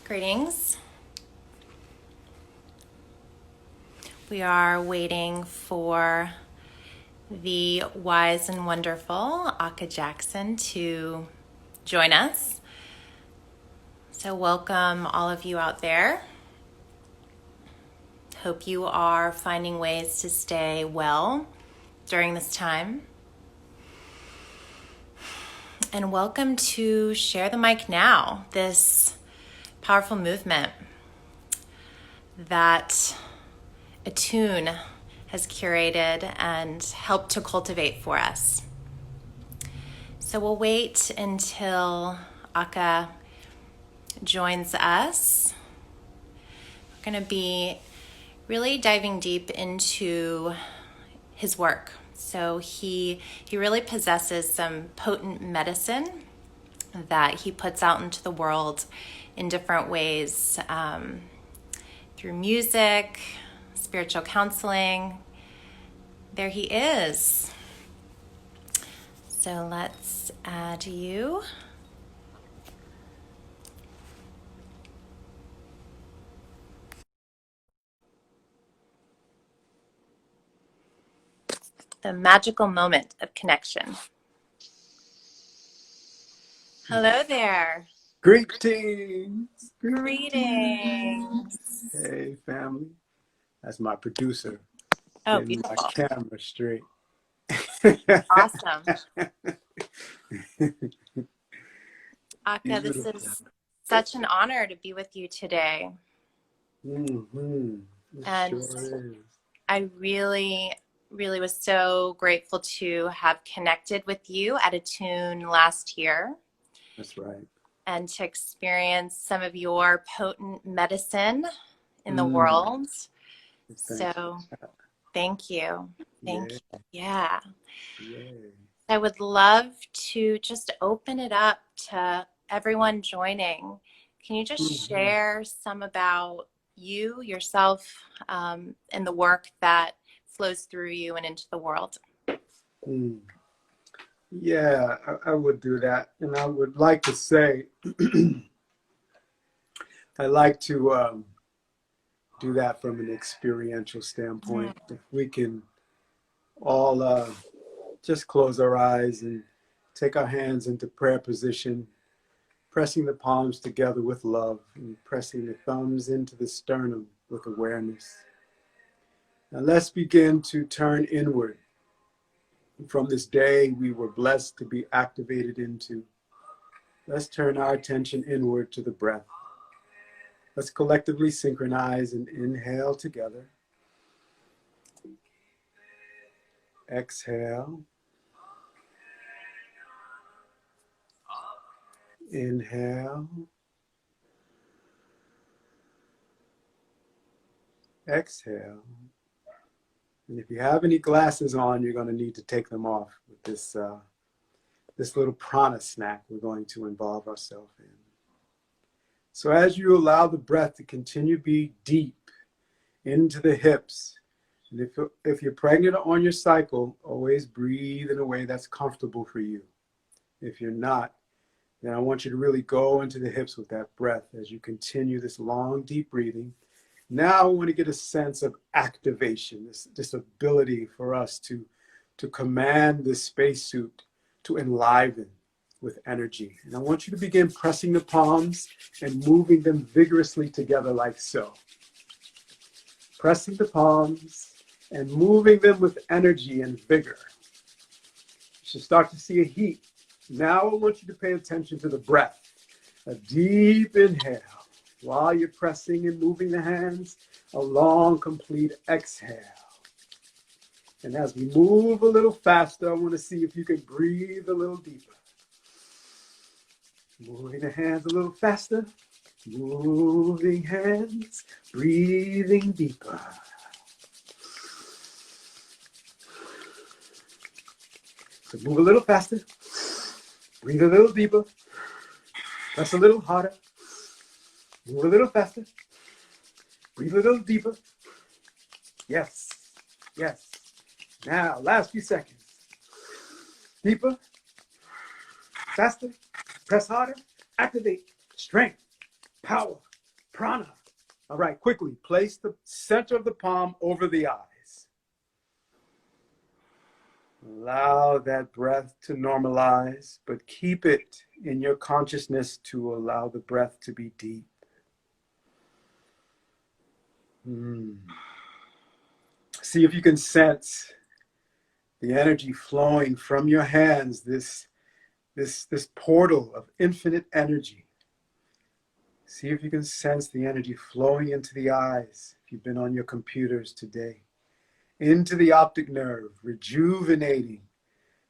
Greetings. We are waiting for the wise and wonderful Akah Jackson to join us. So welcome all of you out there. Hope you are finding ways to stay well during this time. And welcome to Share the Mic Now, this powerful movement that ATTUNE has curated and helped to cultivate for us. So we'll wait until Akah joins us. We're going to be really diving deep into his work. So he really possesses some potent medicine that he puts out into the world in different ways, through music, spiritual counseling. There he is. So let's add you. The magical moment of connection. Hello there. Greetings. Greetings. Hey, family. That's my producer. Oh, Getting my beautiful. camera straight. Awesome. Akah, this Beautiful. is such an honor to be with you today. Mm-hmm. It And sure is. I really was so grateful to have connected with you at ATTUNE last year That's right. and to experience some of your potent medicine in the Mm. world. Thank So thank you. you. Thank Yeah. you. Yeah. Yeah. I would love to just open it up to everyone joining. Can you just Mm-hmm. share some about you, yourself, and the work that flows through you and into the world? Mm. Yeah, I would do that. And I would like to say, I like to do that from an experiential standpoint. If we can all just close our eyes and take our hands into prayer position, pressing the palms together with love and pressing the thumbs into the sternum with awareness. Now let's begin to turn inward from this day we were blessed to be activated into. Let's turn our attention inward to the breath. Let's collectively synchronize and inhale together. Exhale. Inhale. Exhale. And if you have any glasses on, you're going to need to take them off with this little prana snack we're going to involve ourselves in. So as you allow the breath to continue to be deep into the hips, and if you're pregnant or on your cycle, always breathe in a way that's comfortable for you. If you're not, then I want you to really go into the hips with that breath as you continue this long, deep breathing. Now I want to get a sense of activation, this ability for us to command this spacesuit to enliven with energy. And I want you to begin pressing the palms and moving them vigorously together like so. Pressing the palms and moving them with energy and vigor. You should start to see a heat. Now I want you to pay attention to the breath. A deep inhale. While you're pressing and moving the hands, a long, complete exhale. And as we move a little faster, I want to see if you can breathe a little deeper. Moving the hands a little faster. Moving hands, breathing deeper. So move a little faster. Breathe a little deeper. Press a little harder. Move a little faster. Breathe a little deeper. Yes. Yes. Now, last few seconds. Deeper. Faster. Press harder. Activate. Strength. Power. Prana. All right, quickly, place the center of the palm over the eyes. Allow that breath to normalize, but keep it in your consciousness to allow the breath to be deep. See if you can sense the energy flowing from your hands, this portal of infinite energy. See if you can sense the energy flowing into the eyes, if you've been on your computers today, into the optic nerve, rejuvenating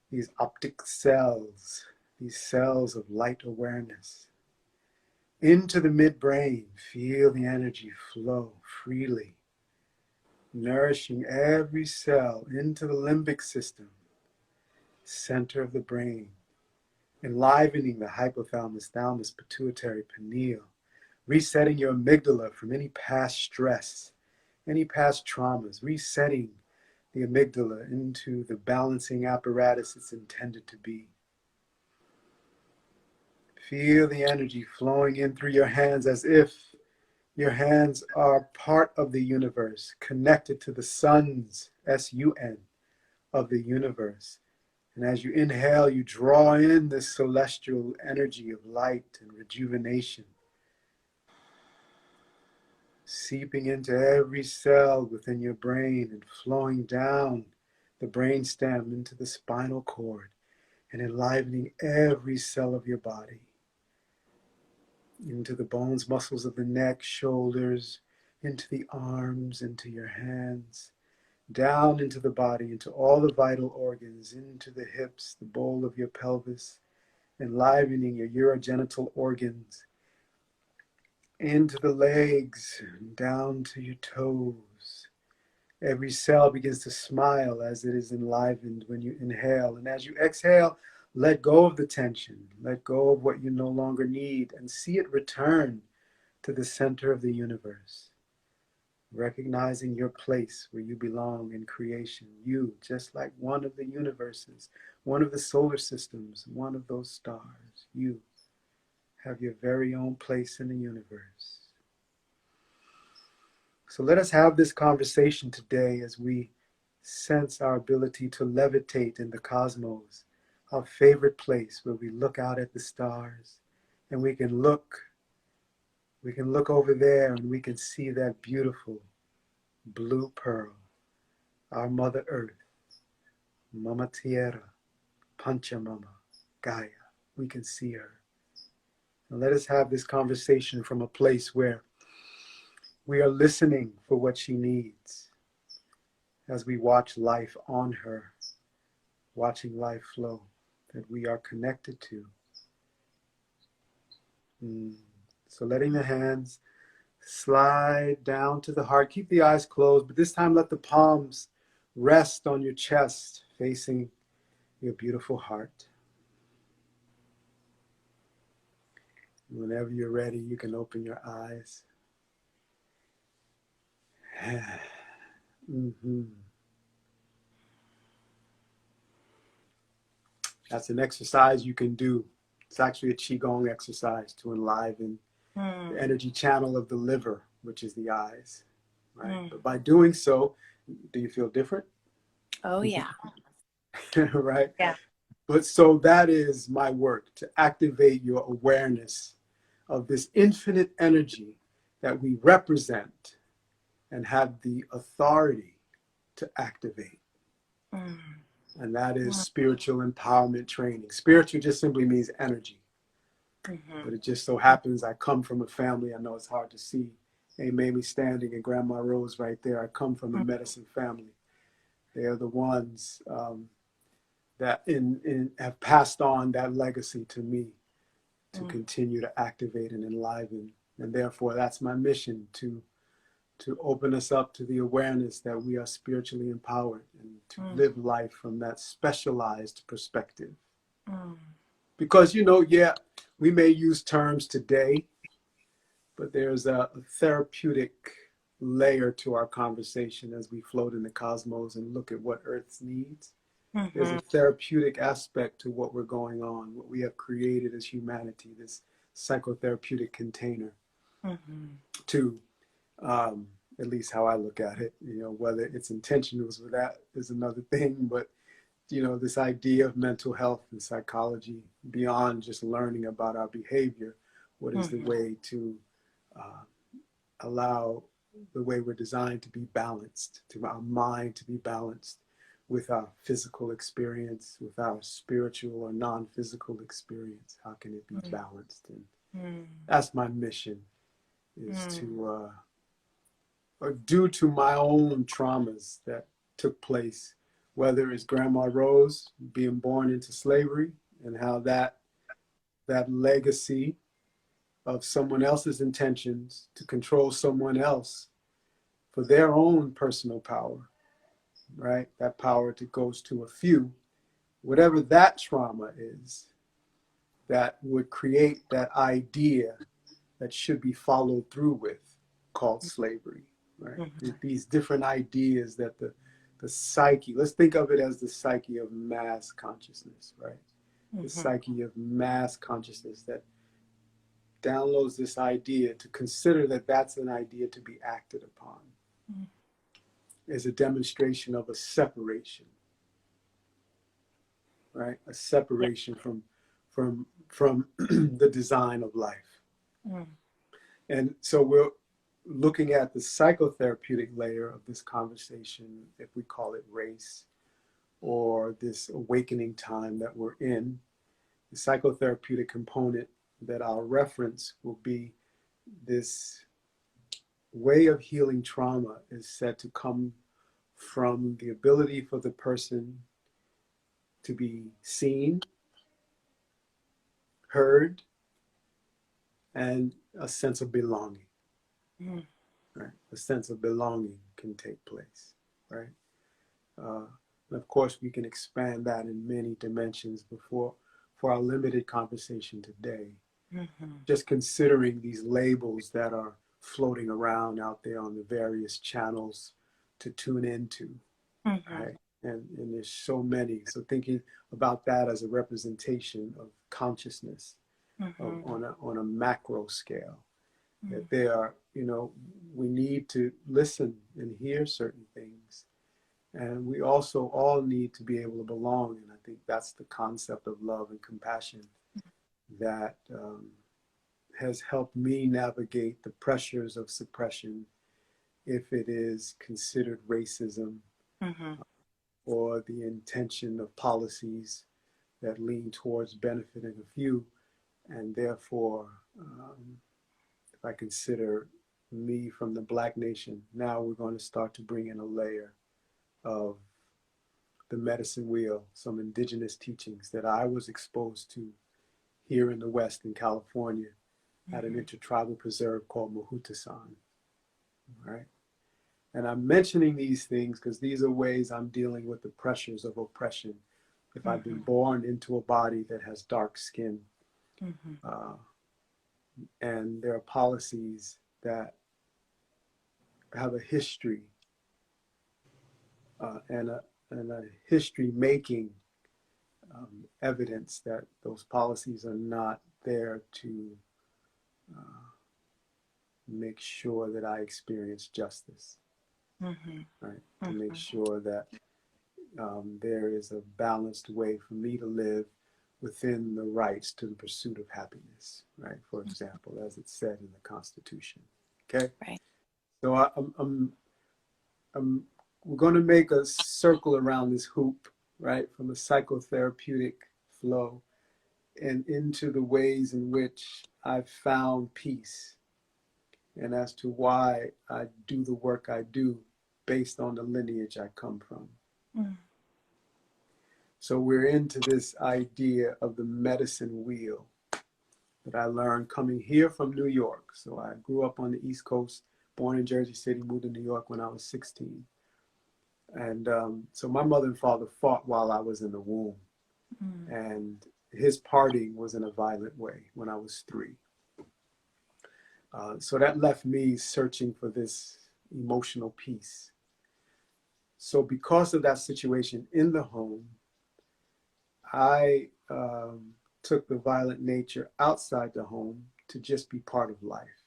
these optic cells, these cells of light awareness. Into the midbrain, feel the energy flow freely, nourishing every cell into the limbic system, center of the brain, enlivening the hypothalamus, thalamus, pituitary, pineal, resetting your amygdala from any past stress, any past traumas, resetting the amygdala into the balancing apparatus it's intended to be. Feel the energy flowing in through your hands as if your hands are part of the universe, connected to the suns, S-U-N, of the universe. And as you inhale, you draw in this celestial energy of light and rejuvenation, seeping into every cell within your brain and flowing down the brainstem into the spinal cord and enlivening every cell of your body, into the bones, muscles of the neck, shoulders, into the arms, into your hands, down into the body, into all the vital organs, into the hips, the bowl of your pelvis, enlivening your urogenital organs, into the legs, down to your toes. Every cell begins to smile as it is enlivened when you inhale. And as you exhale, let go of the tension. Let go of what you no longer need and see it return to the center of the universe. Recognizing your place where you belong in creation. You, just like one of the universes, one of the solar systems, one of those stars. You have your very own place in the universe. So let us have this conversation today as we sense our ability to levitate in the cosmos, our favorite place where we look out at the stars and we can look over there and we can see that beautiful blue pearl, our Mother Earth, Mama Tierra, Panchamama, Gaia. We can see her. And let us have this conversation from a place where we are listening for what she needs as we watch life on her, watching life flow that we are connected to. So letting the hands slide down to the heart. Keep the eyes closed, but this time let the palms rest on your chest, facing your beautiful heart. Whenever you're ready, you can open your eyes. That's an exercise you can do. It's actually a Qigong exercise to enliven the energy channel of the liver, which is the eyes. Right? But by doing so, do you feel different? Oh, yeah. Right? Yeah. But so that is my work, to activate your awareness of this infinite energy that we represent and have the authority to activate. And that is spiritual empowerment training. Spiritual just simply means energy. But it just so happens I come from a family, I know it's hard to see, Aunt Mamie standing and Grandma Rose right there. I come from a medicine family. They are the ones that have passed on that legacy to me to continue to activate and enliven. And therefore, that's my mission, to open us up to the awareness that we are spiritually empowered and to live life from that specialized perspective. Because, we may use terms today, but there's a therapeutic layer to our conversation as we float in the cosmos and look at what Earth needs. There's a therapeutic aspect to what we're going on, what we have created as humanity, this psychotherapeutic container. to, at least how I look at it. You know, whether it's intentionals with that is another thing, but you know, this idea of mental health and psychology beyond just learning about our behavior, what is the way to allow the way we're designed to be balanced, to our mind to be balanced with our physical experience, with our spiritual or non-physical experience. How can it be balanced? And that's my mission, is to, due to my own traumas that took place, whether it's Grandma Rose being born into slavery and how that legacy of someone else's intentions to control someone else for their own personal power, right? That power goes to a few, whatever that trauma is, that would create that idea that should be followed through with, called slavery, right? These different ideas that the psyche, let's think of it as the psyche of mass consciousness, right? The psyche of mass consciousness that downloads this idea to consider that that's an idea to be acted upon as a demonstration of a separation, right? A separation from the design of life. And so we're looking at the psychotherapeutic layer of this conversation, if we call it race, or this awakening time that we're in. The psychotherapeutic component that I'll reference will be this way of healing trauma is said to come from the ability for the person to be seen, heard, and a sense of belonging. Right? A sense of belonging can take place, right? And of course, we can expand that in many dimensions for our limited conversation today. Just considering these labels that are floating around out there on the various channels to tune into, right? And there's so many. So thinking about that as a representation of consciousness on a macro scale, that there are, you know, we need to listen and hear certain things. And we also all need to be able to belong. And I think that's the concept of love and compassion that has helped me navigate the pressures of suppression, if it is considered racism or the intention of policies that lean towards benefiting a few. And therefore, if I consider me from the Black nation, now we're going to start to bring in a layer of the medicine wheel, some indigenous teachings that I was exposed to here in the West in California at an intertribal preserve called Mahutasan, right? And I'm mentioning these things because these are ways I'm dealing with the pressures of oppression. If I've been born into a body that has dark skin, and there are policies that have a history and a history making evidence that those policies are not there to make sure that I experience justice, right? To make sure that there is a balanced way for me to live within the rights to the pursuit of happiness, right? For example, as it's said in the Constitution. Okay. Right. So we're going to make a circle around this hoop, right, from a psychotherapeutic flow and into the ways in which I've found peace, and as to why I do the work I do based on the lineage I come from. So we're into this idea of the medicine wheel that I learned coming here from New York. So I grew up on the East Coast, born in Jersey City, moved to New York when I was 16. And so my mother and father fought while I was in the womb. And his parting was in a violent way when I was 3. So that left me searching for this emotional peace. So because of that situation in the home, I took the violent nature outside the home to just be part of life.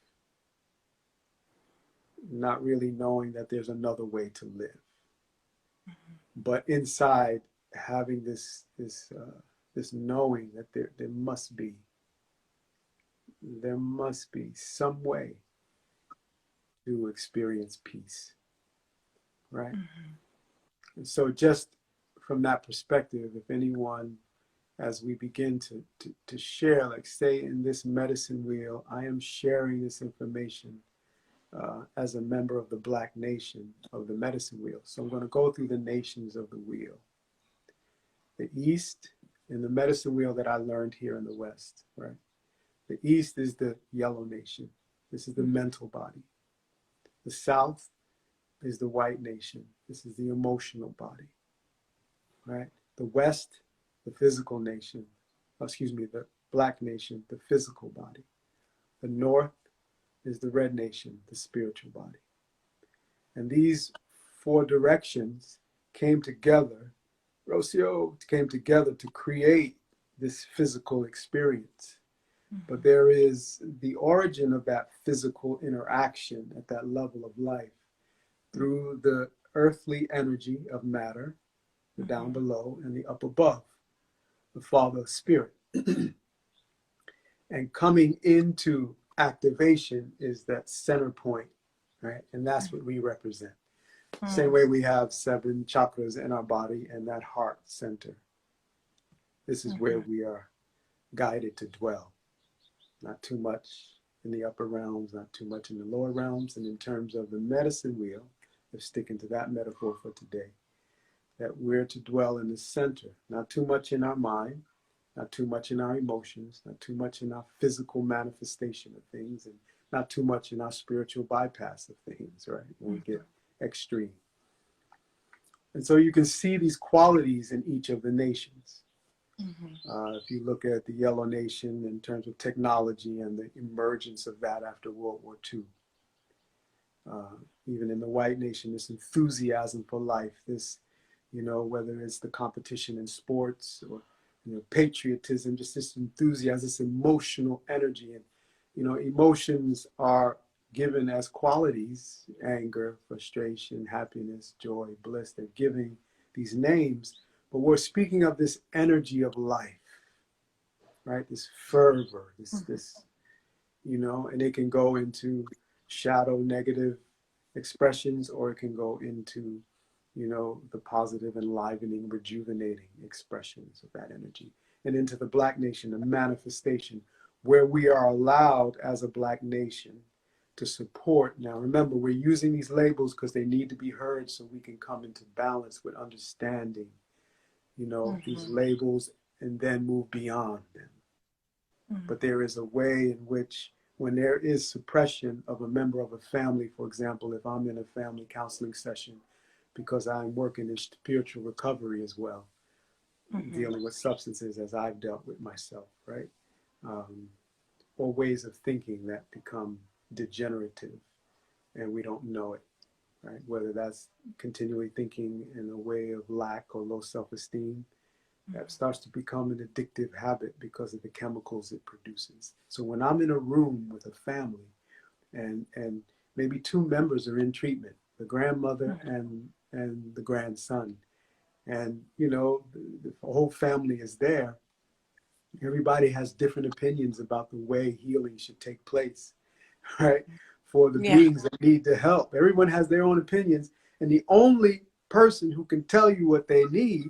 not really knowing that there's another way to live. But inside, having this knowing that there must be some way to experience peace, right? And so just from that perspective, if anyone, as we begin to share, like say in this medicine wheel, I am sharing this information as a member of the Black nation of the medicine wheel. So I'm going to go through the nations of the wheel. The East, in the medicine wheel that I learned here in the West, right? The East is the yellow nation. This is the mental body. The South is the white nation. This is the emotional body, right? The West, the physical nation. The Black nation, the physical body. The North is the red nation, the spiritual body. And these four directions came together, Rocio, came together to create this physical experience. But there is the origin of that physical interaction at that level of life through the earthly energy of matter, the down below, and the up above, the Father Spirit. And coming into activation is that center point, right? And that's what we represent. Same way we have 7 chakras in our body and that heart center. This is where we are guided to dwell. Not too much in the upper realms, not too much in the lower realms. And in terms of the medicine wheel, if sticking to that metaphor for today, that we're to dwell in the center, not too much in our mind, not too much in our emotions, not too much in our physical manifestation of things, and not too much in our spiritual bypass of things, right? When we get extreme. And so you can see these qualities in each of the nations. If you look at the yellow nation in terms of technology and the emergence of that after World War II, even in the white nation, this enthusiasm for life, this, whether it's the competition in sports or, patriotism, just this enthusiasm, this emotional energy. And, emotions are given as qualities: anger, frustration, happiness, joy, bliss. They're giving these names, but we're speaking of this energy of life, right? This fervor, this, and it can go into shadow, negative expressions, or it can go into, the positive, enlivening, rejuvenating expressions of that energy. And into the Black nation, a manifestation where we are allowed as a Black nation to support. Now, remember, we're using these labels because they need to be heard so we can come into balance with understanding, these labels and then move beyond them. But there is a way in which, when there is suppression of a member of a family, for example, if I'm in a family counseling session, because I'm working in spiritual recovery as well, dealing with substances as I've dealt with myself, right? Or ways of thinking that become degenerative and we don't know it, right? Whether that's continually thinking in a way of lack or low self-esteem, that starts to become an addictive habit because of the chemicals it produces. So when I'm in a room with a family and maybe 2 members are in treatment, the grandmother and the grandson, and the whole family is there, everybody has different opinions about the way healing should take place, right? For the beings that need the help. Everyone has their own opinions, and the only person who can tell you what they need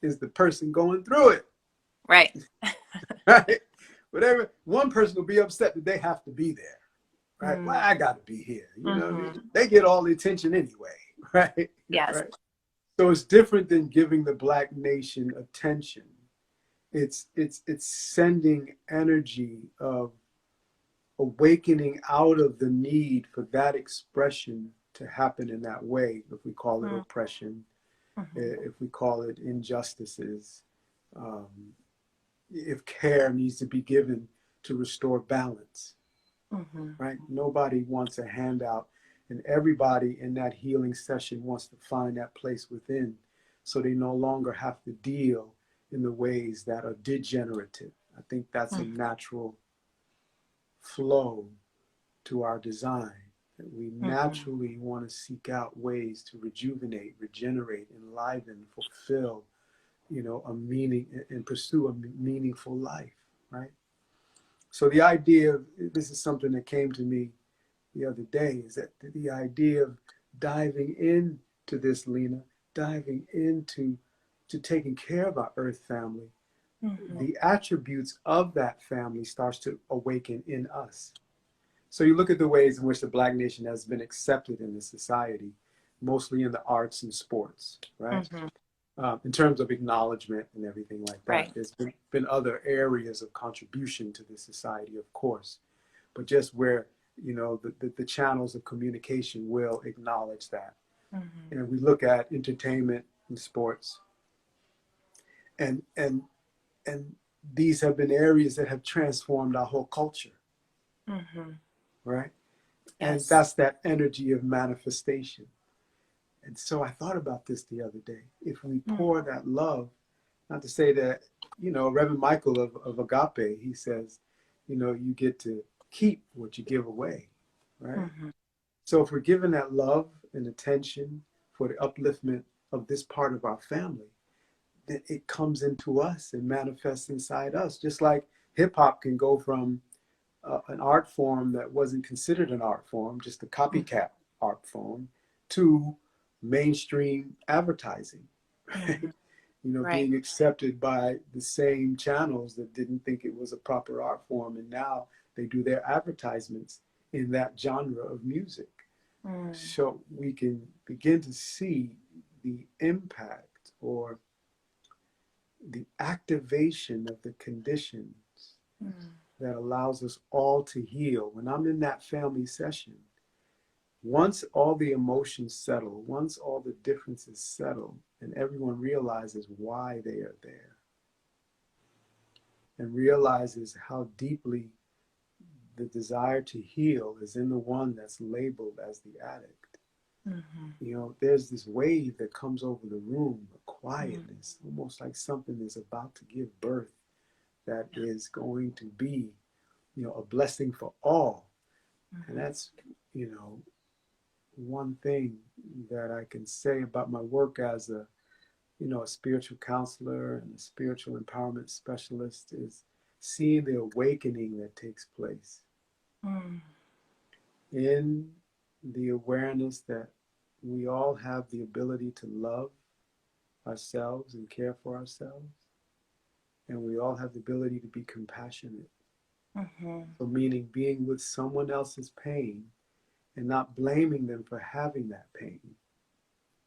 is the person going through it. Right. Right? Whatever. One person will be upset that they have to be there. Right? Well, I got to be here. They get all the attention anyway. Right? Yes. Right? So it's different than giving the Black nation attention. It's sending energy of awakening out of the need for that expression to happen in that way. If we call it oppression, if we call it injustices, if care needs to be given to restore balance, right? Nobody wants a handout, and everybody in that healing session wants to find that place within so they no longer have to deal in the ways that are degenerative. I think that's a natural flow to our design. We Mm-hmm. naturally want to seek out ways to rejuvenate, regenerate, enliven, fulfill, a meaning and pursue a meaningful life, right? So the idea of this is something that came to me the other day is that the idea of diving into this, Lena, diving into to taking care of our earth family, Mm-hmm. the attributes of that family starts to awaken in us. So you look at the ways in which the Black nation has been accepted in the society, mostly in the arts and sports, right? Mm-hmm. In terms of acknowledgement and everything like that. Right. There's been other areas of contribution to the society, of course, but just where the channels of communication will acknowledge that. Mm-hmm. And we look at entertainment and sports, and and and these have been areas that have transformed our whole culture, Mm-hmm. right? And Yes. that's that energy of manifestation. And so I thought about this the other day. If we Mm-hmm. pour that love, not to say that, Reverend Michael of Agape, he says, you get to keep what you give away, right? Mm-hmm. So if we're giving that love and attention for the upliftment of this part of our family, then it comes into us and manifests inside us. Just like hip hop can go from an art form that wasn't considered an art form, just a copycat art form, to mainstream advertising, right? Mm-hmm. Right. Being accepted by the same channels that didn't think it was a proper art form, and now they do their advertisements in that genre of music. Mm. So we can begin to see the impact or the activation of the conditions Mm. that allows us all to heal. When I'm in that family session, once all the emotions settle, once all the differences settle, and everyone realizes why they are there and realizes how deeply the desire to heal is in the one that's labeled as the addict. Mm-hmm. There's this wave that comes over the room, a Mm. quietness, almost like something is about to give birth that is going to be, a blessing for all. And Mm-hmm. that's, one thing that I can say about my work as a spiritual counselor and a spiritual empowerment specialist is seeing the awakening that takes place Mm. in the awareness that we all have the ability to love ourselves and care for ourselves, and we all have the ability to be compassionate. Mm-hmm. So, meaning being with someone else's pain and not blaming them for having that pain.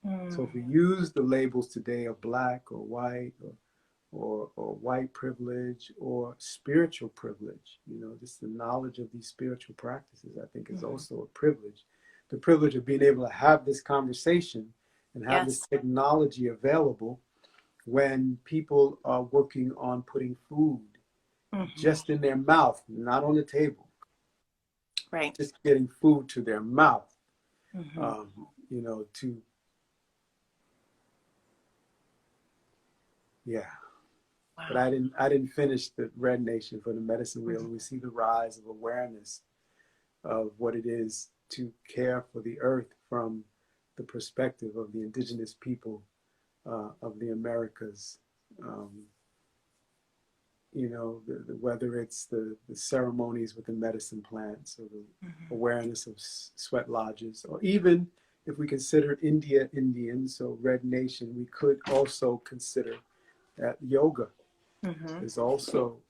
So, Mm. if we use the labels today of black or white or white privilege or spiritual privilege, just the knowledge of these spiritual practices, I think is Mm-hmm. also a privilege. The privilege of being able to have this conversation and have this Yes. technology available when people are working on putting food Mm-hmm. just in their mouth, not on the table, Right. just getting food to their mouth, Mm-hmm. to, yeah. But Wow. I didn't finish the Red Nation for the medicine wheel, Mm-hmm. and we see the rise of awareness of what it is to care for the earth from the perspective of the indigenous people of the Americas. Um, whether it's the ceremonies with the medicine plants or the Mm-hmm. awareness of sweat lodges, or even if we consider India Indian, so Red Nation, we could also consider that yoga Mm-hmm. is also,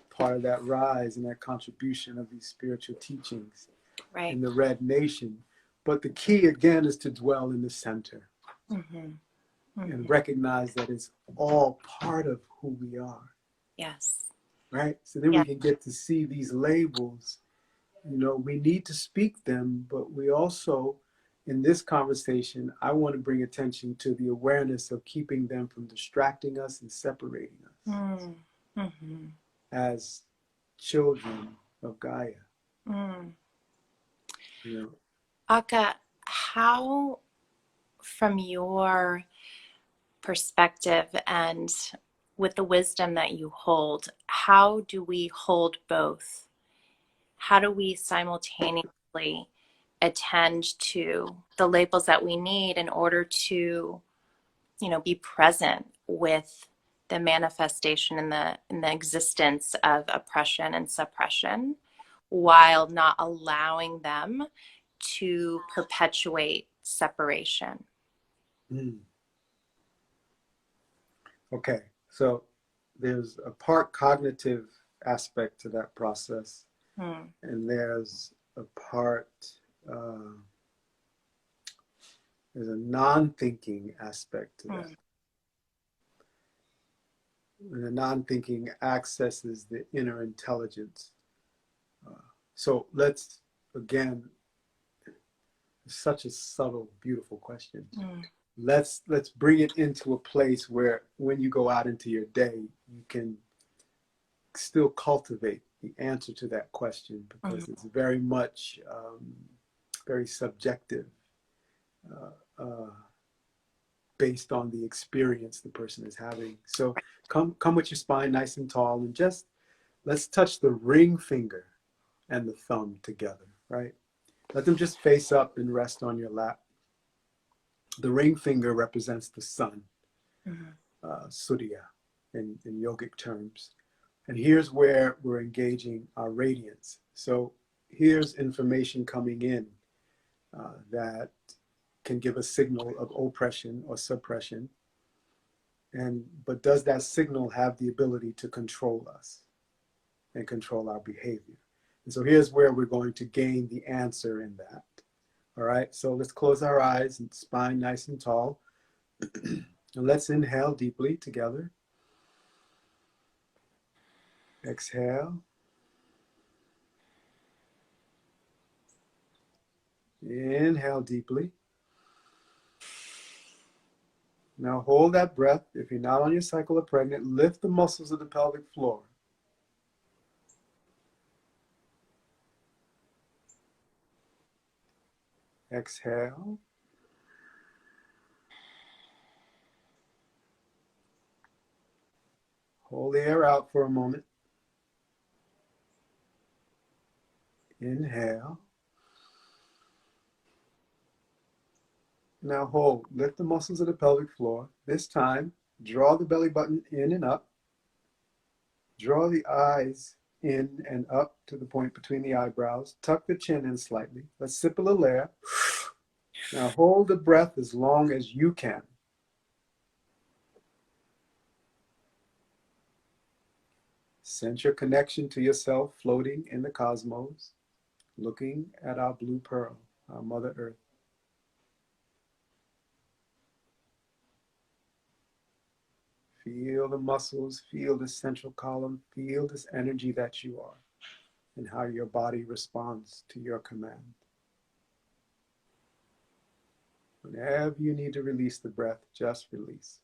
part of that rise and that contribution of these spiritual teachings Right. in the Red Nation. But the key again is to dwell in the center Mm-hmm. Mm-hmm. and recognize that it's all part of who we are, Yes. right? So then Yeah. we can get to see these labels. We need to speak them, but we also, in this conversation, I want to bring attention to the awareness of keeping them from distracting us and separating us Mm. Mm-hmm. as children of Gaia. Mm. You know, Akah, how, from your perspective and with the wisdom that you hold, how do we hold both? How do we simultaneously attend to the labels that we need in order to, you know, be present with the manifestation and the existence of oppression and suppression, while not allowing them to perpetuate separation. Mm. Okay, so there's a part cognitive aspect to that process, and there's a part, there's a non-thinking aspect to that. And the non-thinking accesses the inner intelligence. So let's, again, such a subtle, beautiful question. Let's bring it into a place where when you go out into your day, you can still cultivate the answer to that question, because it's very much very subjective, based on the experience the person is having. So come with your spine nice and tall, and just let's touch the ring finger and the thumb together, right? Let them just face up and rest on your lap. The ring finger represents the sun, Surya in yogic terms. And here's where we're engaging our radiance. So here's information coming in that can give a signal of oppression or suppression. But does that signal have the ability to control us and control our behavior? And so here's where we're going to gain the answer in that. All right, so let's close our eyes and spine nice and tall. And let's inhale deeply together. Exhale. Inhale deeply. Now hold that breath. If you're not on your cycle or pregnant, lift the muscles of the pelvic floor. Exhale. Hold the air out for a moment. Inhale. Now hold. Lift the muscles of the pelvic floor. This time, draw the belly button in and up. Draw the eyes in and up to the point between the eyebrows. Tuck the chin in slightly. Let's sip a little air. Now hold the breath as long as you can. Sense your connection to yourself floating in the cosmos, looking at our blue pearl, our Mother Earth. Feel the muscles, feel the central column, feel this energy that you are and how your body responds to your command. Whenever you need to release the breath, just release.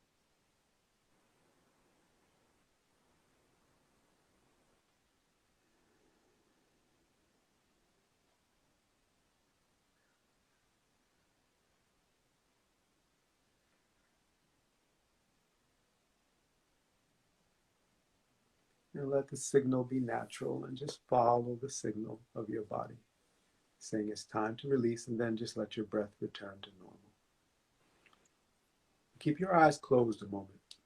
And let the signal be natural, and just follow the signal of your body, saying it's time to release, and then just let your breath return to normal. Keep your eyes closed a moment.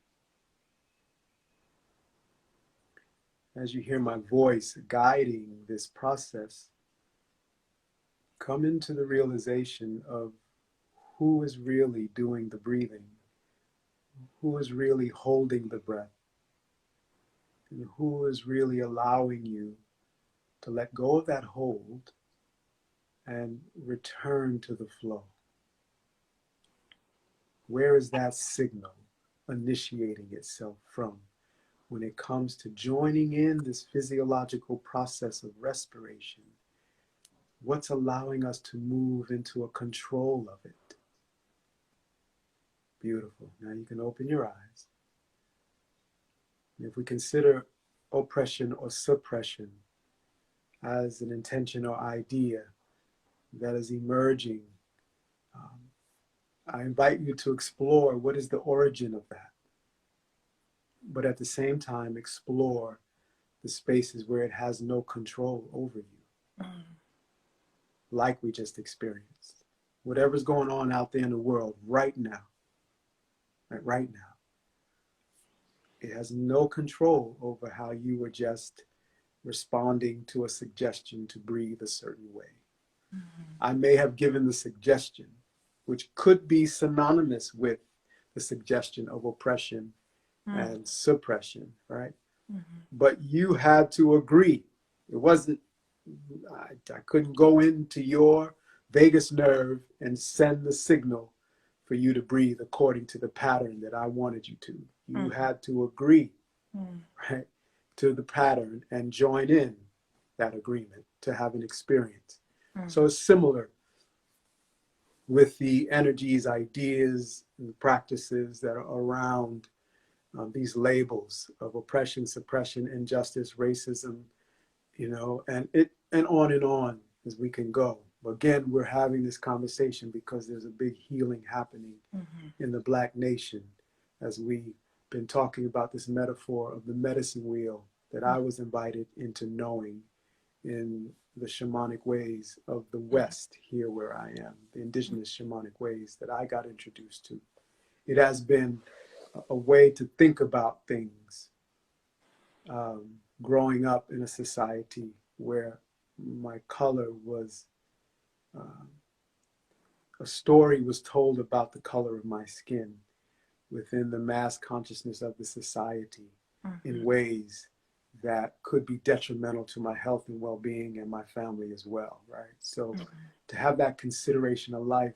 As you hear my voice guiding this process, come into the realization of who is really doing the breathing, who is really holding the breath, and who is really allowing you to let go of that hold and return to the flow. Where is that signal initiating itself from when it comes to joining in this physiological process of respiration? What's allowing us to move into a control of it? Beautiful. Now you can open your eyes. And if we consider oppression or suppression as an intention or idea that is emerging, I invite you to explore what is the origin of that, but at the same time explore the spaces where it has no control over you. like we just experienced. Whatever's going on out there in the world right now, right now, it has no control over how you were just responding to a suggestion to breathe a certain way. I may have given the suggestion, which could be synonymous with the suggestion of oppression and suppression, right? But you had to agree. It wasn't, I couldn't go into your vagus nerve and send the signal for you to breathe according to the pattern that I wanted you to. You had to agree, right, to the pattern and join in that agreement to have an experience. So it's similar with the energies, ideas, and practices that are around these labels of oppression, suppression, injustice, racism, you know, and on as we can go. But again, we're having this conversation because there's a big healing happening in the Black nation, as we've been talking about this metaphor of the medicine wheel that I was invited into knowing in the shamanic ways of the West, here where I am, the indigenous shamanic ways that I got introduced to. It has been a way to think about things, growing up in a society where my color was, a story was told about the color of my skin within the mass consciousness of the society in ways that could be detrimental to my health and well-being and my family as well, right? So to have that consideration of life,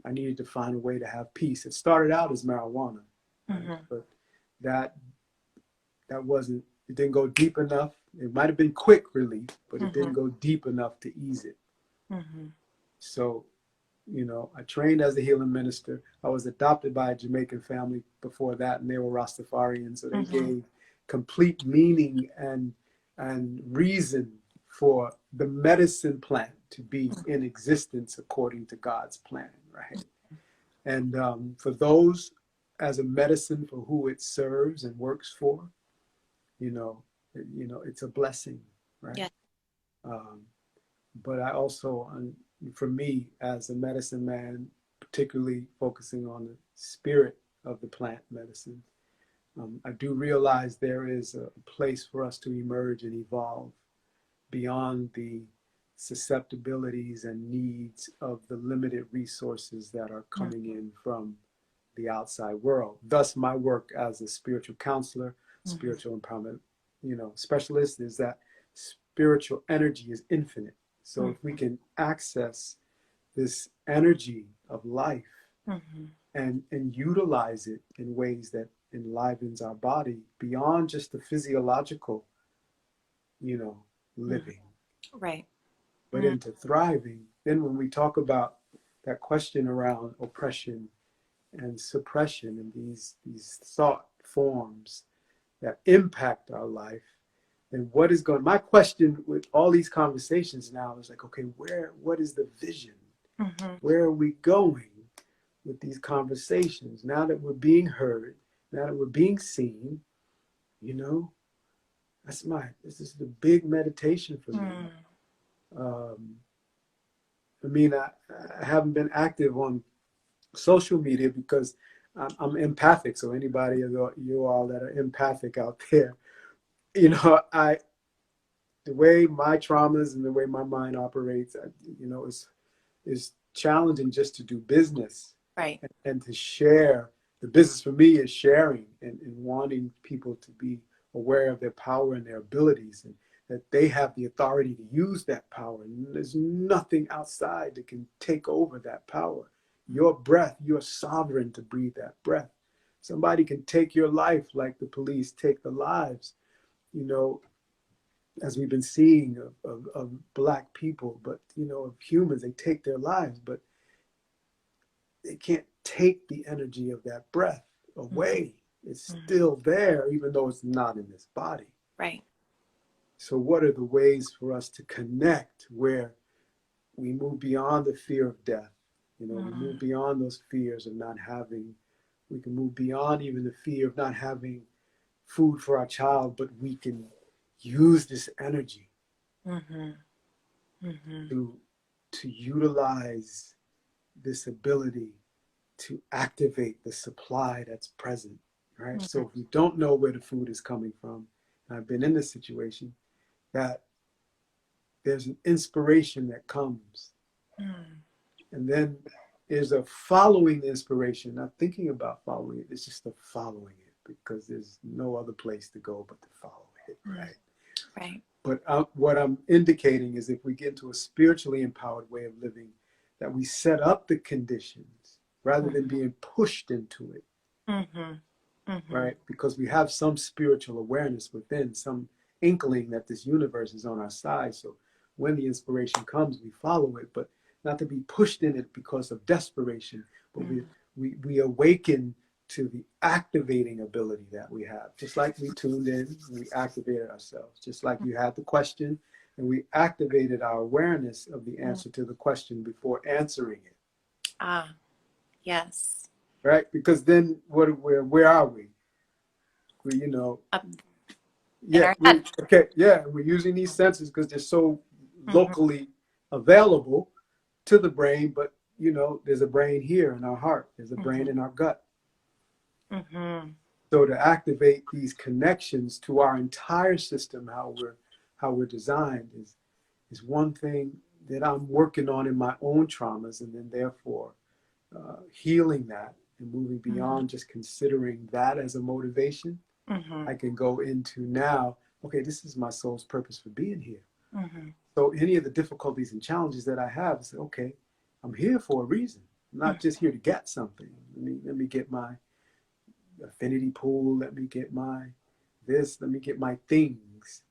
I needed to find a way to have peace. It started out as marijuana, right? But that wasn't, it didn't go deep enough. It might have been quick relief, but it didn't go deep enough to ease it. So, you know, I trained as a healing minister. I was adopted by a Jamaican family before that, and they were Rastafarian. So they gave complete meaning and reason for the medicine plant to be in existence according to God's plan, right? And for those, as a medicine for who it serves and works for, you know, it's a blessing, right? Yeah. But I also, for me, as a medicine man, particularly focusing on the spirit of the plant medicine, I do realize there is a place for us to emerge and evolve beyond the susceptibilities and needs of the limited resources that are coming in from the outside world. Thus, my work as a spiritual counselor, spiritual empowerment, you know, specialist, is that spiritual energy is infinite. So if we can access this energy of life and utilize it in ways that enlivens our body beyond just the physiological, you know, living, Right. but into thriving, then when we talk about that question around oppression and suppression and these thought forms that impact our life, then what is going, my question with all these conversations now is like, okay, what is the vision? Where are we going with these conversations? Now that we're being heard, now that we're being seen, you know, this is the big meditation for me. I mean, I haven't been active on social media because I'm empathic. So anybody of you all that are empathic out there, you know, the way my traumas and the way my mind operates, you know, is challenging just to do business, Right. and to share. The business for me is sharing and wanting people to be aware of their power and their abilities, and that they have the authority to use that power. And there's nothing outside that can take over that power. Your breath, you're sovereign to breathe that breath. Somebody can take your life like the police take the lives, you know, as we've been seeing of Black people, but, you know, of humans. They take their lives, but they can't take the energy of that breath away. It's still there, even though it's not in this body. Right. So what are the ways for us to connect where we move beyond the fear of death? You know, we move beyond those fears of not having, we can move beyond even the fear of not having food for our child, but we can use this energy Mm-hmm. to utilize this ability to activate the supply that's present, right? Mm-hmm. So if we don't know where the food is coming from, and I've been in this situation, that there's an inspiration that comes, and then there's a following the inspiration, not thinking about following it, it's just the following it, because there's no other place to go but to follow it, right? Right. But what I'm indicating is if we get into a spiritually empowered way of living, that we set up the conditions rather than being pushed into it, Mm-hmm. Mm-hmm. right? Because we have some spiritual awareness within, some inkling that this universe is on our side. So when the inspiration comes, we follow it, but not to be pushed in it because of desperation, but we awaken to the activating ability that we have. Just like we tuned in, we activated ourselves. Just like you had the question, and we activated our awareness of the answer to the question before answering it. Ah, yes. Right? Because then where are we? We, you know, Up in yeah, our head. we're using these senses because they're so Mm-hmm. locally available to the brain, but you know, there's a brain here in our heart, there's a brain in our gut. Mm-hmm. So to activate these connections to our entire system, how we're designed, is one thing that I'm working on in my own traumas, and then therefore healing that and moving beyond just considering that as a motivation. Mm-hmm. I can go into now, okay, this is my soul's purpose for being here. Mm-hmm. So any of the difficulties and challenges that I have, I say, okay, I'm here for a reason. I'm not just here to get something. Let me get my affinity pool. Let me get my this. Let me get my things.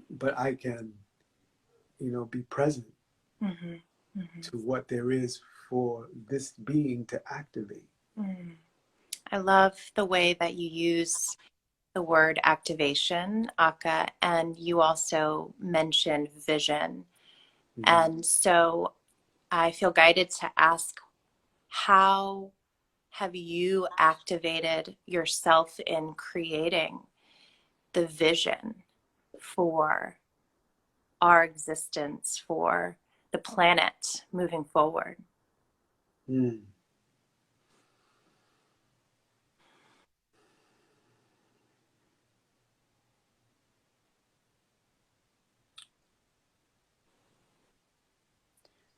But I can, you know, be present Mm-hmm. Mm-hmm. to what there is for this being to activate. Mm. I love the way that you use the word activation, Akah, and you also mentioned vision. Mm-hmm. And so I feel guided to ask, how have you activated yourself in creating the vision for our existence, for the planet moving forward? Mm.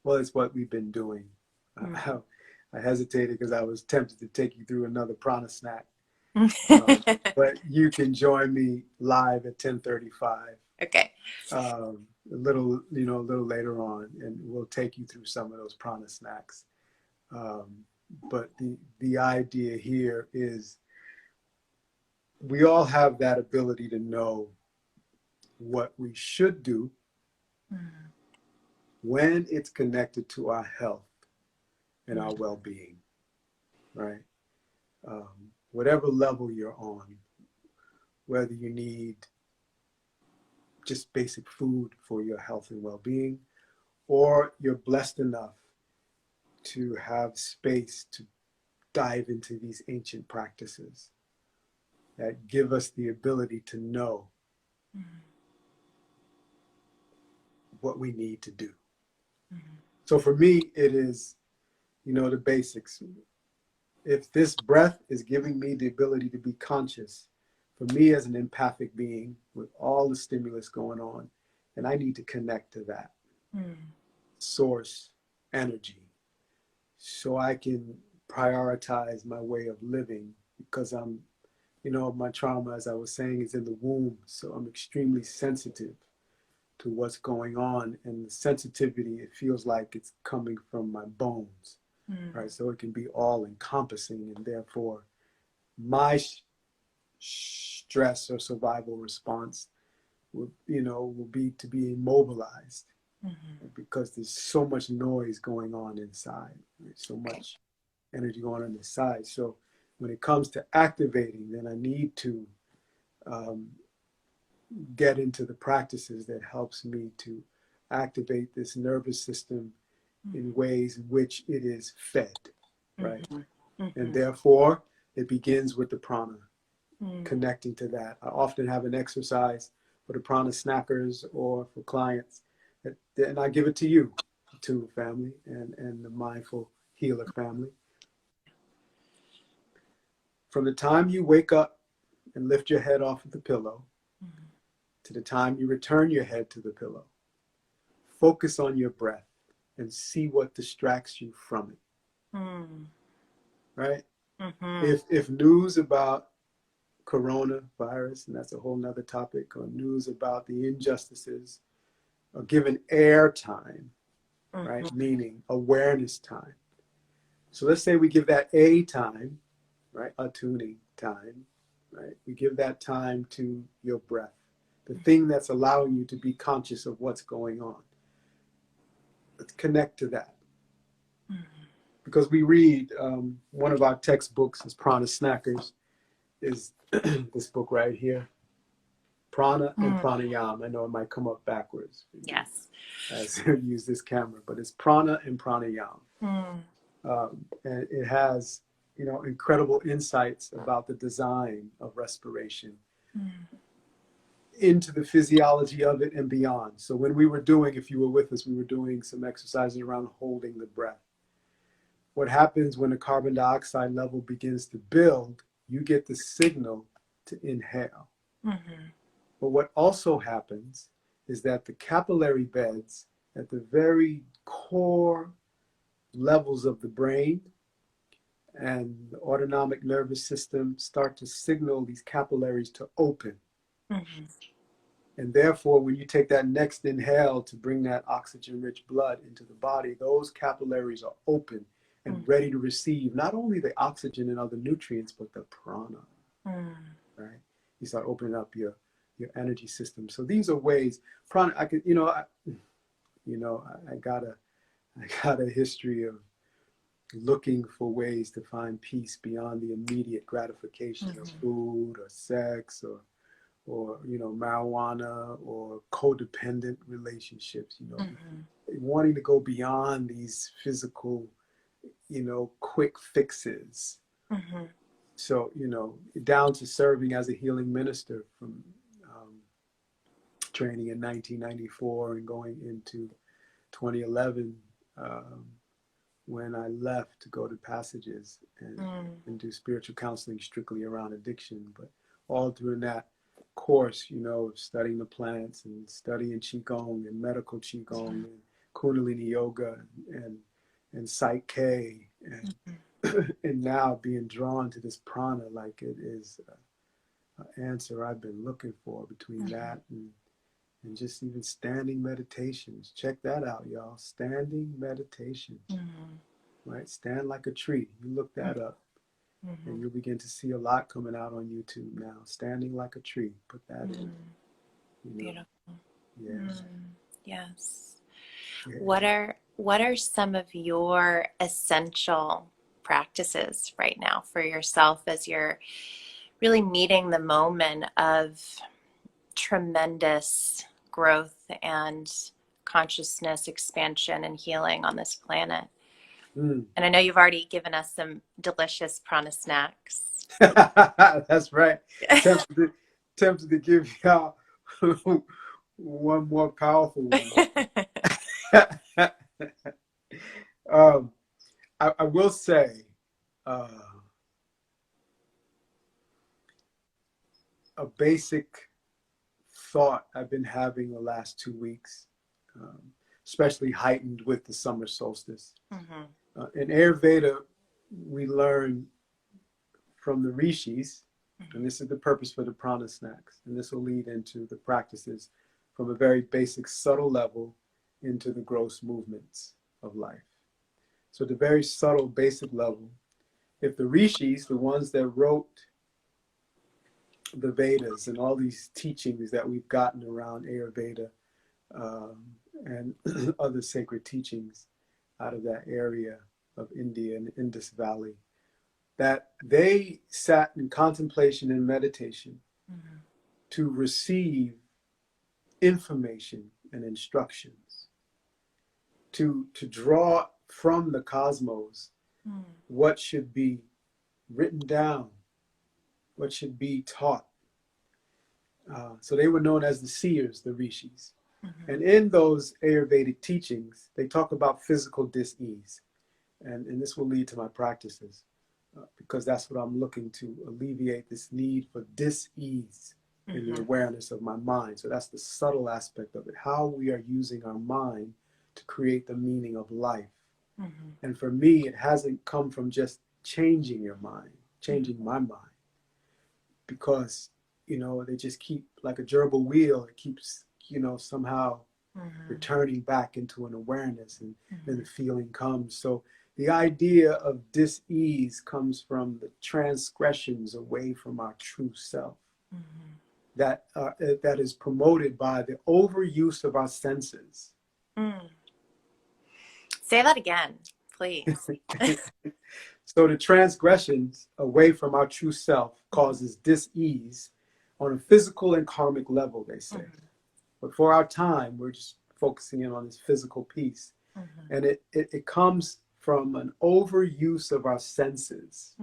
Well, it's what we've been doing. I hesitated because I was tempted to take you through another prana snack. But you can join me live at 10:35. Okay. A little, you know, a little later on, and we'll take you through some of those prana snacks. But the idea here is we all have that ability to know what we should do when it's connected to our health and our well-being, right? Whatever level you're on, whether you need just basic food for your health and well-being, or you're blessed enough to have space to dive into these ancient practices that give us the ability to know what we need to do. So for me, it is, you know, the basics. If this breath is giving me the ability to be conscious, for me as an empathic being with all the stimulus going on, then I need to connect to that source energy so I can prioritize my way of living, because I'm, you know, my trauma, as I was saying, is in the womb. So I'm extremely sensitive to what's going on, and the sensitivity, it feels like it's coming from my bones, right? So it can be all encompassing, and therefore my stress or survival response will, you know, will be to be immobilized because there's so much noise going on inside. There's so much energy going on inside. So when it comes to activating, then I need to um, get into the practices that helps me to activate this nervous system in ways in which it is fed, right? And therefore, it begins with the prana, connecting to that. I often have an exercise for the prana snackers or for clients And I give it to you, ATTUNE family, and the Mindful Healer family. From the time you wake up and lift your head off of the pillow to the time you return your head to the pillow, focus on your breath and see what distracts you from it. Right? If news about coronavirus, and that's a whole nother topic, or news about the injustices are given airtime, right? Meaning awareness time. So let's say we give that A time, right? Attuning time, right? We give that time to your breath, the thing that's allowing you to be conscious of what's going on. Let's connect to that. Because we read, one of our textbooks is Prana Snackers, is this book right here, Prana and Pranayama. I know it might come up backwards. Yes. As you use this camera, but it's Prana and Pranayama. And it has, incredible insights about the design of respiration into the physiology of it and beyond. So when we were doing, if you were with us, we were doing some exercises around holding the breath. What happens when the carbon dioxide level begins to build, you get the signal to inhale. But what also happens is that the capillary beds at the very core levels of the brain and the autonomic nervous system start to signal these capillaries to open. And therefore, when you take that next inhale to bring that oxygen-rich blood into the body, those capillaries are open and ready to receive not only the oxygen and other nutrients, but the prana. Right? You start opening up your energy system. So these are ways. Prana. I could, I got a history of looking for ways to find peace beyond the immediate gratification of food or sex or marijuana or codependent relationships. Wanting to go beyond these physical, quick fixes. So, down to serving as a healing minister from training in 1994 and going into 2011 when I left to go to Passages and do spiritual counseling strictly around addiction. But all during that course, studying the plants and studying Qigong and medical Qigong and Kundalini yoga and Psyche and and now being drawn to this prana, like it is an answer I've been looking for between that and just even standing meditations. Check that out, y'all. Standing meditations, right? Stand like a tree. You look that up and you'll begin to see a lot coming out on YouTube now. Standing like a tree. Put that in. Beautiful. Yes. Yes. Yeah. What are some of your essential practices right now for yourself as you're really meeting the moment of tremendous growth and consciousness expansion and healing on this planet? And I know you've already given us some delicious prana snacks. That's right. Tempted to give y'all one more powerful one. I will say a basic thought I've been having the last 2 weeks, especially heightened with the summer solstice. In Ayurveda, we learn from the rishis, and this is the purpose for the prana snacks, and this will lead into the practices from a very basic, subtle level into the gross movements of life. So at the very subtle, basic level, if the rishis, the ones that wrote the Vedas and all these teachings that we've gotten around Ayurveda and other sacred teachings out of that area of India and Indus Valley, that they sat in contemplation and meditation to receive information and instructions, to draw from the cosmos what should be written down, what should be taught. So they were known as the seers, the rishis. And in those Ayurvedic teachings, they talk about physical dis-ease. And this will lead to my practices because that's what I'm looking to alleviate, this need for dis-ease in the awareness of my mind. So that's the subtle aspect of it, how we are using our mind to create the meaning of life. And for me, it hasn't come from just changing your mind, changing my mind, because, you know, they just keep, like a gerbil wheel, it keeps, you know, somehow returning back into an awareness, and then the feeling comes. So the idea of dis-ease comes from the transgressions away from our true self that is promoted by the overuse of our senses. Say that again, please. So the transgressions away from our true self causes dis-ease on a physical and karmic level, they say. But for our time, we're just focusing in on this physical piece. And it comes from an overuse of our senses.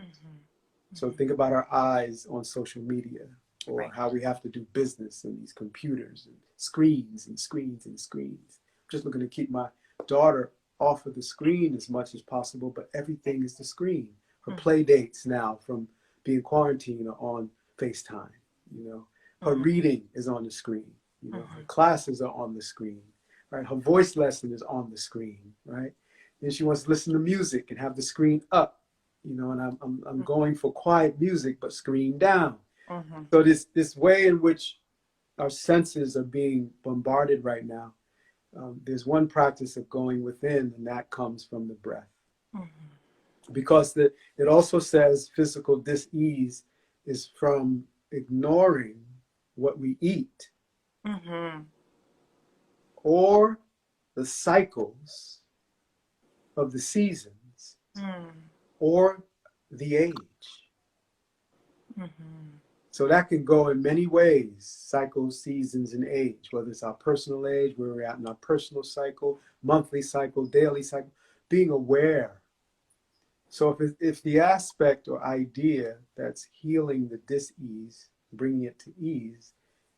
So think about our eyes on social media, or how we have to do business in these computers and screens and screens and screens. I'm just looking to keep my daughter off of the screen as much as possible, but everything is the screen. Her play dates now from being quarantined are on FaceTime, you know. Her reading is on the screen, you know. Her classes are on the screen, right? Her voice lesson is on the screen, right? Then she wants to listen to music and have the screen up, you know, and I'm going for quiet music, but screen down. So this way in which our senses are being bombarded right now, there's one practice of going within, and that comes from the breath. Because it also says physical dis-ease is from ignoring what we eat, or the cycles of the seasons, or the age. So that can go in many ways, cycles, seasons, and age, whether it's our personal age, where we're at in our personal cycle, monthly cycle, daily cycle, being aware. So if the aspect or idea that's healing the dis-ease, bringing it to ease,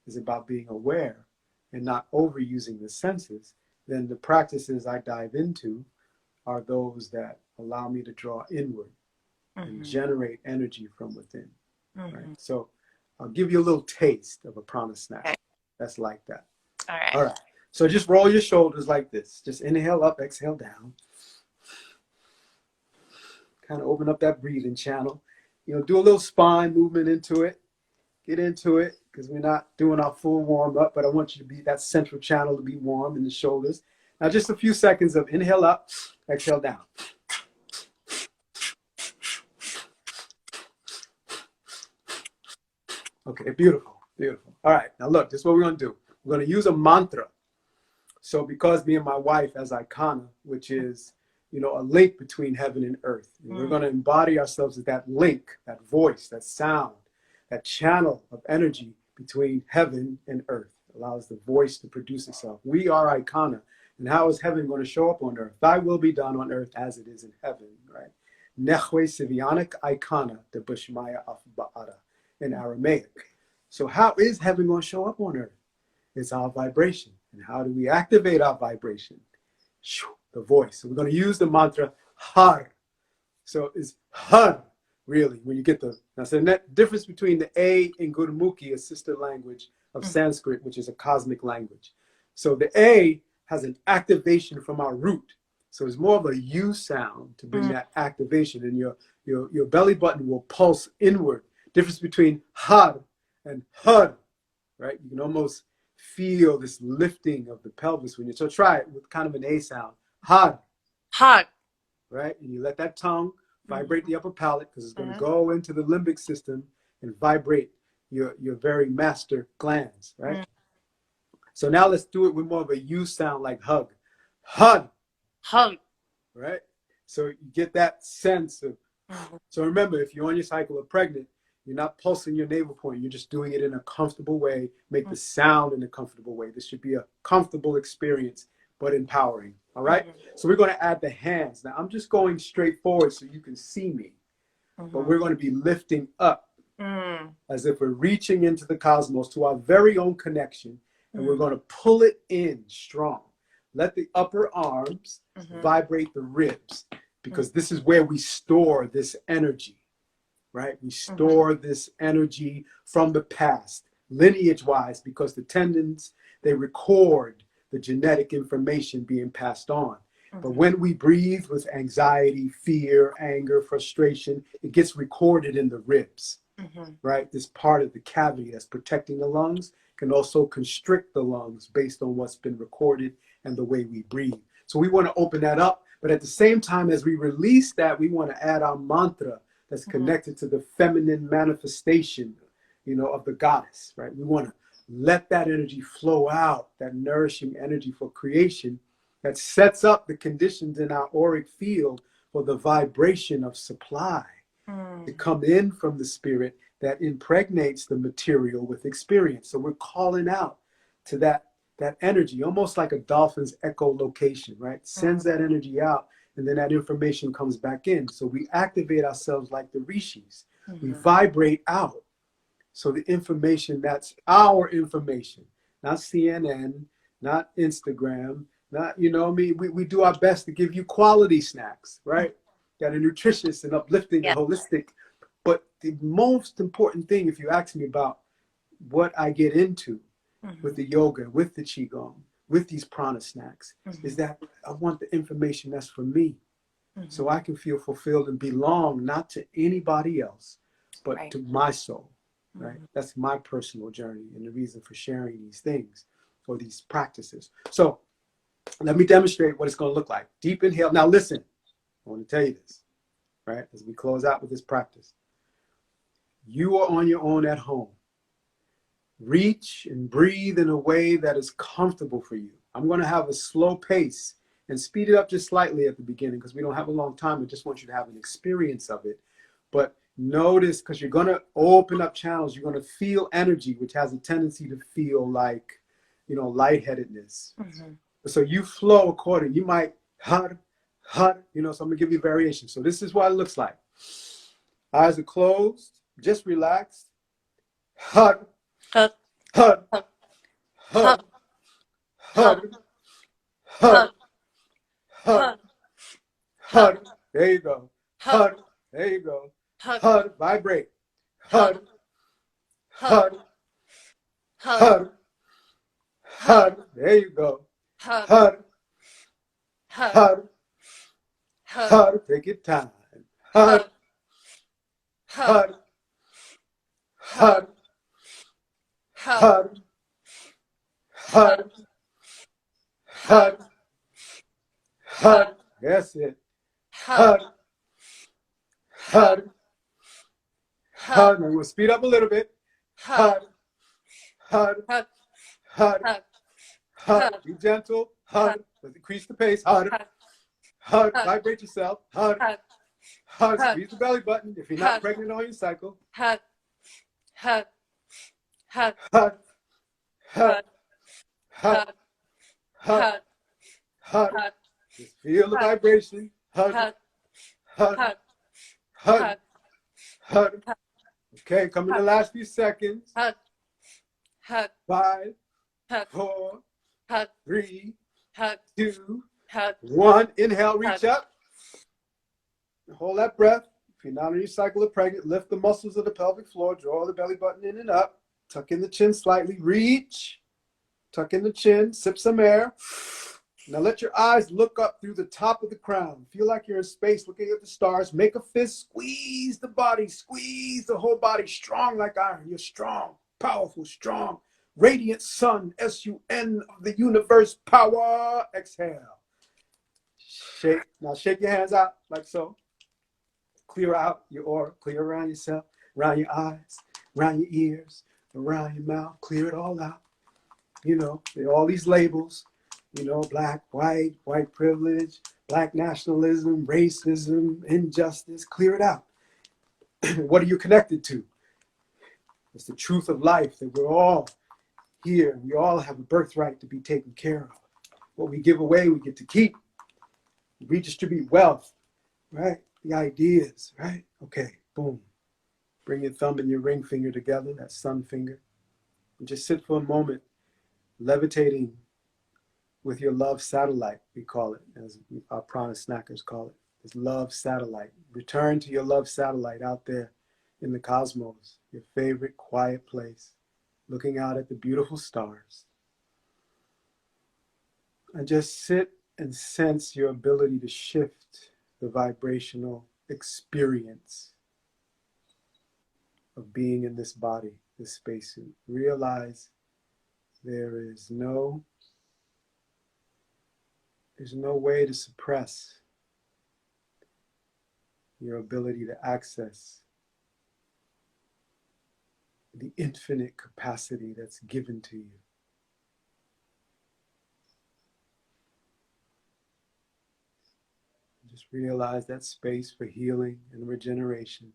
is about being aware and not overusing the senses, then the practices I dive into are those that allow me to draw inward and generate energy from within. Right? So I'll give you a little taste of a prana snack that's like that. All right. So just roll your shoulders like this. Just inhale up, exhale down. Kind of open up that breathing channel. You know, do a little spine movement into it. Get into it, because we're not doing our full warm up, but I want you to be that central channel to be warm in the shoulders. Now just a few seconds of inhale up, exhale down. Okay, beautiful, beautiful. All right, now look, this is what we're going to do. We're going to use a mantra. So because me and my wife as Akah, which is, you know, a link between heaven and earth, and we're going to embody ourselves as that link, that voice, that sound, that channel of energy between heaven and earth. It allows the voice to produce itself. We are Akah. And how is heaven going to show up on earth? Thy will be done on earth as it is in heaven, right? Nechwe Sivianik Akah de Bushmaya af Ba'ara in Aramaic. So how is heaven going to show up on earth? It's our vibration. And how do we activate our vibration? The voice. So we're going to use the mantra Har. So it's Har, really, when you get the... Now, so the difference between the A in Gurmukhi, a sister language of Sanskrit, which is a cosmic language. So the A has an activation from our root. So it's more of a U sound to bring that activation. And your belly button will pulse inward. Difference between Har and Har, right? You can almost feel this lifting of the pelvis when you... So try it with kind of an A sound. Har. Har. Right? And you let that tongue vibrate the upper palate, because it's going to go into the limbic system and vibrate your very master glands, right? So now let's do it with more of a U sound, like hug. Hug. Hug. Right? So you get that sense of... So remember, if you're on your cycle or pregnant, you're not pulsing your navel point. You're just doing it in a comfortable way. Make the sound in a comfortable way. This should be a comfortable experience, but empowering. All right? So we're going to add the hands. Now, I'm just going straight forward so you can see me. But we're going to be lifting up as if we're reaching into the cosmos to our very own connection. and we're going to pull it in strong. Let the upper arms Mm-hmm. vibrate the ribs, because this is where we store this energy, right? We store this energy from the past, lineage-wise, because the tendons, they record the genetic information being passed on. But when we breathe with anxiety, fear, anger, frustration, it gets recorded in the ribs, right? This part of the cavity that's protecting the lungs can also constrict the lungs based on what's been recorded and the way we breathe. So we want to open that up. But at the same time, as we release that, we want to add our mantra that's connected to the feminine manifestation, of the goddess, right? We want to let that energy flow out, that nourishing energy for creation that sets up the conditions in our auric field for the vibration of supply to come in from the spirit that impregnates the material with experience. So we're calling out to that energy, almost like a dolphin's echolocation, right? Sends that energy out, and then that information comes back in. So we activate ourselves like the rishis. We vibrate out. So the information, that's our information, not CNN, not Instagram, not, we do our best to give you quality snacks, right? That are nutritious and uplifting and holistic. But the most important thing, if you ask me about what I get into with the yoga, with the qigong, with these prana snacks, is that I want the information that's for me, so I can feel fulfilled and belong not to anybody else, but to my soul, right? That's my personal journey and the reason for sharing these things or these practices. So let me demonstrate what it's going to look like. Deep inhale. Now listen, I want to tell you this, right? As we close out with this practice, you are on your own at home. Reach and breathe in a way that is comfortable for you. I'm going to have a slow pace and speed it up just slightly at the beginning because we don't have a long time. I just want you to have an experience of it. But notice, because you're going to open up channels, you're going to feel energy, which has a tendency to feel like, lightheadedness. So you flow according. You might hut, so I'm going to give you a variation. So this is what it looks like. Eyes are closed, just relaxed. Hut, hut, hut, hut, hut, hut, hut. There you go. Hut. There you go. Hut. Vibrate. Hut. Hut. Hut. Hut. There you go. Hut. Hut. Hut. Take your time. Hut. Hut. Hut. Hut. Hut. Hut. Hut. That's it. Hut. Hut. Hut. Now we'll speed up a little bit. Hut. Hut. Hut. Hut. Be gentle. Hut. Let's increase the pace. Hut. Hut. Vibrate yourself. Hut. Hut. Squeeze the belly button if you're not pregnant on your cycle. Hut. Hut. Hut. Hut. Hut. Hut. Hut. Hut. Just feel the vibration. Hut. Hut. Hut. Hut. Okay, come in the last few seconds. Hut. Hut. 5, 4, 3, 2, 1. Inhale, reach up. Hold that breath. If you're not on your cycle of pregnant, lift the muscles of the pelvic floor. Draw the belly button in and up. Tuck in the chin slightly. Reach. Tuck in the chin. Sip some air. Now let your eyes look up through the top of the crown. Feel like you're in space looking at the stars. Make a fist. Squeeze the body. Squeeze the whole body. Strong like iron. You're strong. Powerful. Strong. Radiant sun. S-U-N of the universe. Power. Exhale. Shake. Now shake your hands out like so. Clear out your aura. Clear around yourself. Around your eyes. Around your ears. Around your mouth. Clear it all out. There are all these labels. Black, white privilege, black nationalism, racism, injustice. Clear it out. What are you connected to? It's the truth of life that we're all here. We all have a birthright to be taken care of. What we give away, we get to keep. Redistribute wealth, right? The ideas, right? Okay, boom. Bring your thumb and your ring finger together, that sun finger. And just sit for a moment levitating with your love satellite, we call it, as our prana snackers call it. This love satellite. Return to your love satellite out there in the cosmos, your favorite quiet place, looking out at the beautiful stars. And just sit and sense your ability to shift the vibrational experience of being in this body, this spacesuit. Realize there's no way to suppress your ability to access the infinite capacity that's given to you. Just realize that space for healing and regeneration.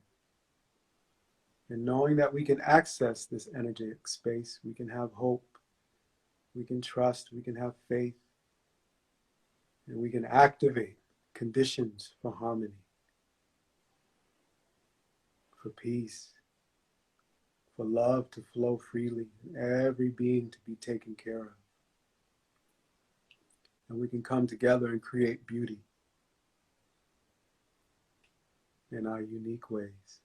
And knowing that we can access this energetic space, we can have hope, we can trust, we can have faith, and we can activate conditions for harmony, for peace, for love to flow freely, and every being to be taken care of. And we can come together and create beauty in our unique ways.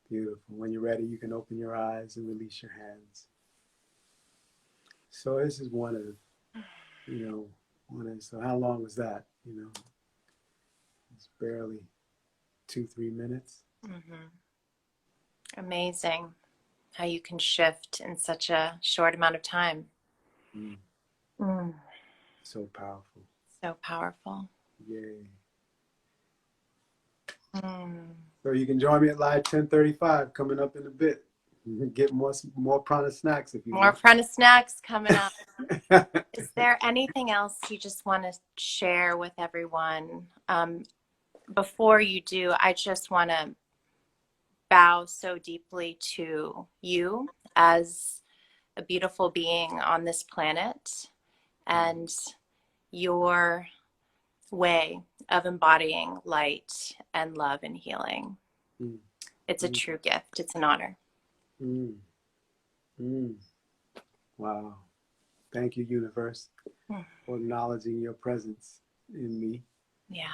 Beautiful. When you're ready, you can open your eyes and release your hands. So this is one of, so how long was that? It's barely 2-3 minutes. Mm-hmm. Amazing how you can shift in such a short amount of time. So powerful. So powerful. Yay. So you can join me at live 10:35 coming up in a bit. You can get more prana snacks if you want. More prana snacks coming up. Is there anything else you just want to share with everyone? Before you do, I just want to bow so deeply to you as a beautiful being on this planet and your way of embodying light and love and healing. It's a true gift. It's an honor. Wow. Thank you, universe, for acknowledging your presence in me. Yeah.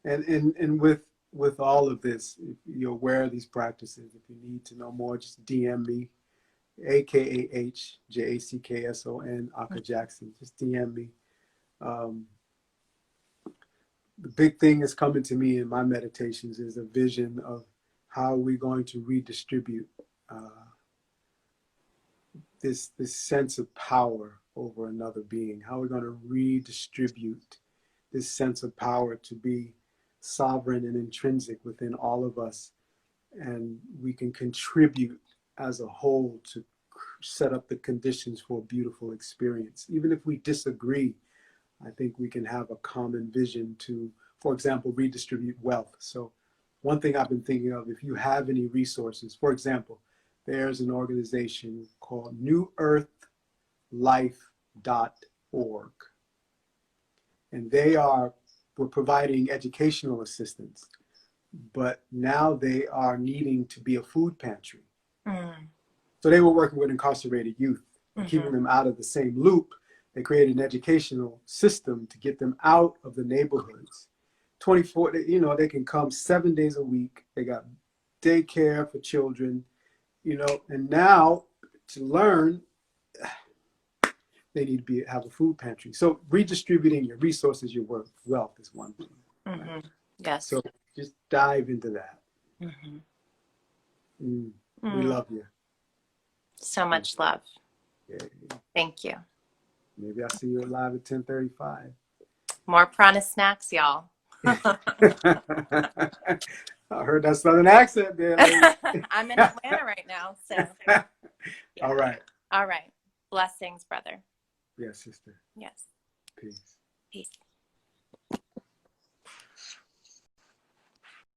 And with all of this, if you're aware of these practices, if you need to know more, just DM me, AKAH JACKSON, Akah Jackson. Just DM me. The big thing that's coming to me in my meditations is a vision of how we're going to redistribute this sense of power over another being. How we're going to redistribute this sense of power to be sovereign and intrinsic within all of us, and we can contribute as a whole to set up the conditions for a beautiful experience. Even if we disagree, I think we can have a common vision to, for example, redistribute wealth. So one thing I've been thinking of, if you have any resources, for example, there's an organization called newearthlife.org. And we're providing educational assistance, but now they are needing to be a food pantry. So they were working with incarcerated youth, keeping them out of the same loop. They created an educational system to get them out of the neighborhoods. 24, they can come 7 days a week. They got daycare for children, and now to learn, they need to have a food pantry. So redistributing your resources, your wealth is one thing. Right? Yes. So just dive into that. We love you. So much love. Yeah. Thank you. Maybe I'll see you live at 10:35. More prana snacks, y'all. I heard that southern accent there. I'm in Atlanta right now, so. Yeah. All right. All right. Blessings, brother. Yes, sister. Yes. Peace. Peace.